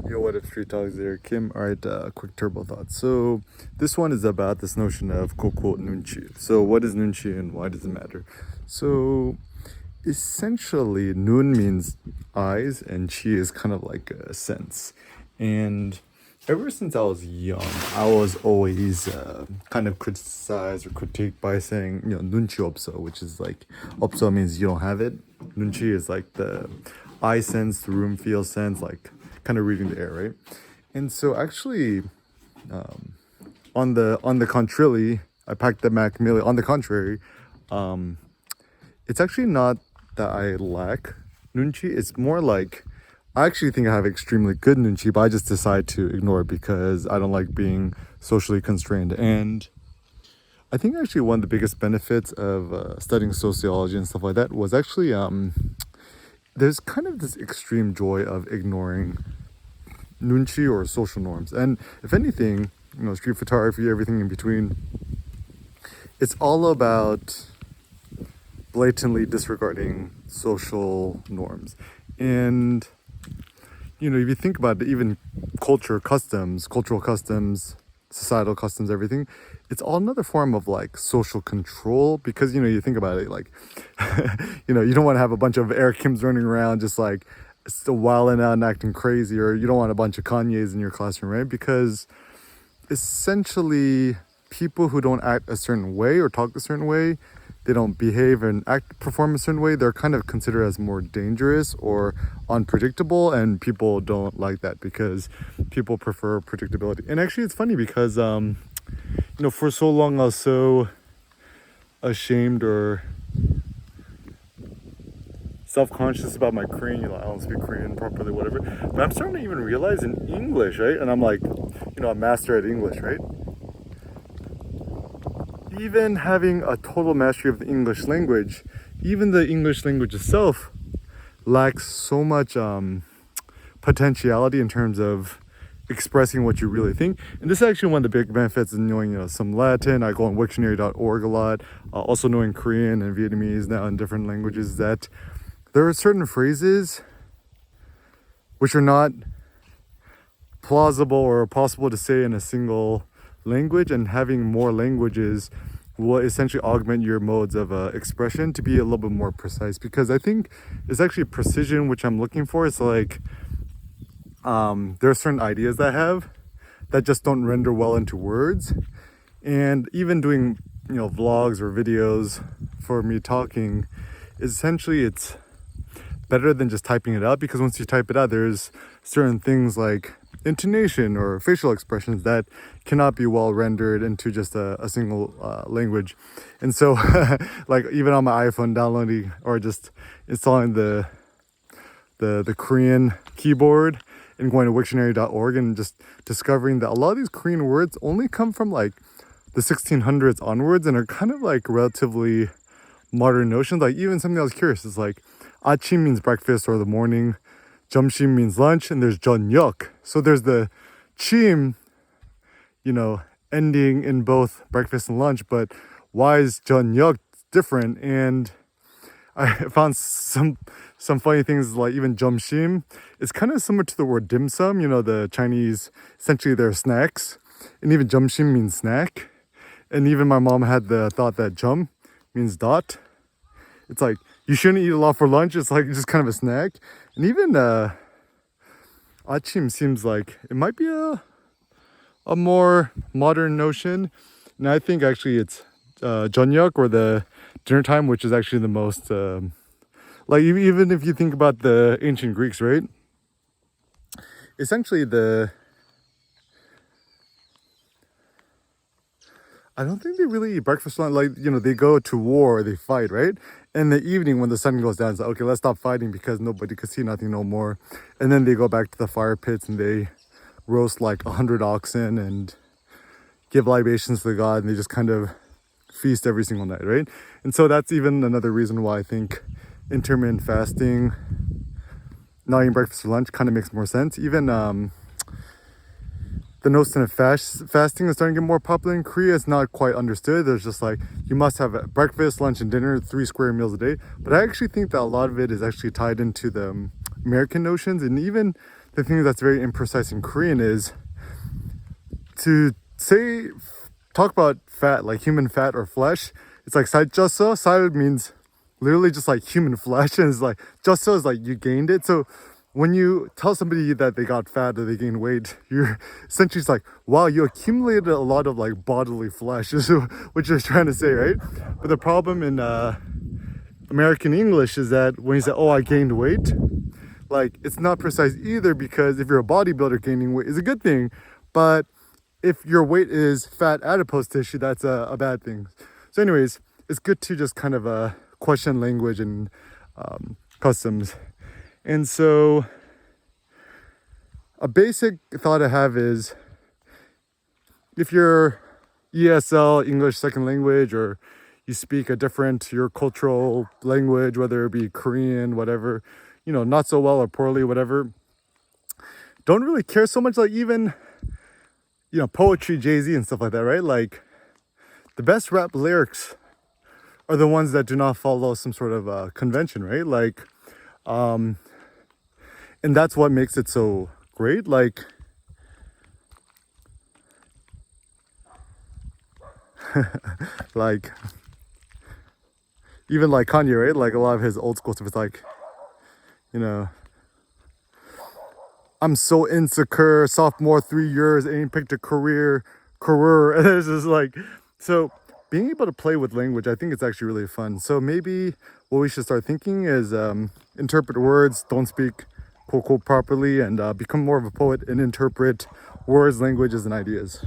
Yo, what up, Street Dogs there, Kim? Alright, quick turbo thought. So, this one is about this notion of quote nunchi. So, what is nunchi and why does it matter? So, essentially, nun means eyes and chi is kind of like a sense. And ever since I was young, I was always kind of criticized or critiqued by saying, 눈치업서, which is like, opso means you don't have it. Nunchi is like the eye sense, the room feel sense, like kind of reading the air, right? And so actually, on the contrary, I packed the Macmillan. On the contrary, it's actually not that I lack nunchi. It's more like I actually think I have extremely good nunchi, but I just decide to ignore it because I don't like being socially constrained. And I think actually one of the biggest benefits of studying sociology and stuff like that was actually there's kind of this extreme joy of ignoring nunchi or social norms. And if anything, street photography, everything in between, it's all about blatantly disregarding social norms. And if you think about it, even cultural customs, societal customs, everything, it's all another form of like social control because you think about it like you don't want to have a bunch of Eric Kims running around just like still wilding out and acting crazy, or you don't want a bunch of Kanyes in your classroom, right? Because essentially people who don't act a certain way or talk a certain way, they don't behave and perform a certain way, they're kind of considered as more dangerous or unpredictable, and people don't like that because people prefer predictability. And actually it's funny because for so long I was so ashamed or self-conscious about my Korean, I don't speak Korean properly, whatever. But I'm starting to even realize in English, right? And I'm like, a master at English, right? Even having a total mastery of the English language, even the English language itself lacks so much potentiality in terms of expressing what you really think. And this is actually one of the big benefits of knowing some Latin. I go on wiktionary.org a lot. Also knowing Korean and Vietnamese now in different languages, that there are certain phrases which are not plausible or possible to say in a single language, and having more languages will essentially augment your modes of expression to be a little bit more precise, because I think it's actually precision which I'm looking for. It's like there are certain ideas that I have that just don't render well into words. And even doing vlogs or videos for me talking, essentially it's better than just typing it out, because once you type it out, there's certain things like intonation or facial expressions that cannot be well rendered into just a single language. And so like even on my iPhone, downloading or just installing the Korean keyboard and going to wiktionary.org and just discovering that a lot of these Korean words only come from like the 1600s onwards and are kind of like relatively modern notions. Like even something I was curious is like 아침 means breakfast or the morning, 점심 means lunch, and there's 저녁. So there's the chim, ending in both breakfast and lunch, but why is 저녁 different? And I found some funny things, like even 점심, it's kind of similar to the word dim sum, the Chinese, essentially their snacks. And even 점심 means snack. And even my mom had the thought that 점 means dot. It's like, you shouldn't eat a lot for lunch. It's like just kind of a snack. And even 아침 seems like it might be a more modern notion. And I think actually it's 저녁, or the dinner time, which is actually the most like even if you think about the ancient Greeks, right? Essentially I don't think they really eat breakfast, like they go to war, they fight, right? In the evening when the sun goes down, it's like, okay, let's stop fighting because nobody could see nothing no more. And then they go back to the fire pits and they roast like 100 oxen and give libations to the god, and they just kind of feast every single night, right? And so that's even another reason why I think intermittent fasting, not eating breakfast or lunch, kind of makes more sense. Even the notion of fasting is starting to get more popular in Korea. It's not quite understood. There's just like, you must have breakfast, lunch, and dinner, 3 square meals a day. But I actually think that a lot of it is actually tied into the American notions, and even the thing that's very imprecise in Korean is to say, talk about fat, like human fat or flesh. It's like 살쪘어. 살 means literally just like human flesh, and it's like 쪘어 is like you gained it. So when you tell somebody that they got fat or they gained weight, you're essentially just like, wow, you accumulated a lot of like bodily flesh, is what you're trying to say, right? But the problem in American English is that when you say, oh, I gained weight, like it's not precise either, because if you're a bodybuilder, gaining weight is a good thing, but if your weight is fat adipose tissue, that's a bad thing. So anyways, it's good to just kind of question language and customs. And so a basic thought I have is, if you're ESL, English second language, or you speak a different, your cultural language, whether it be Korean, whatever, you know, not so well or poorly, whatever, don't really care so much, like even, you know, poetry, Jay-Z and stuff like that, right? Like the best rap lyrics are the ones that do not follow some sort of convention, right? Like, and that's what makes it so great. Like, like even like Kanye, right? Like a lot of his old school stuff is like, you know, I'm so insecure, sophomore 3 years, ain't picked a career. And it's just like, so being able to play with language, I think it's actually really fun. So maybe what we should start thinking is interpret words, don't speak quote properly, and become more of a poet and interpret words, languages, and ideas.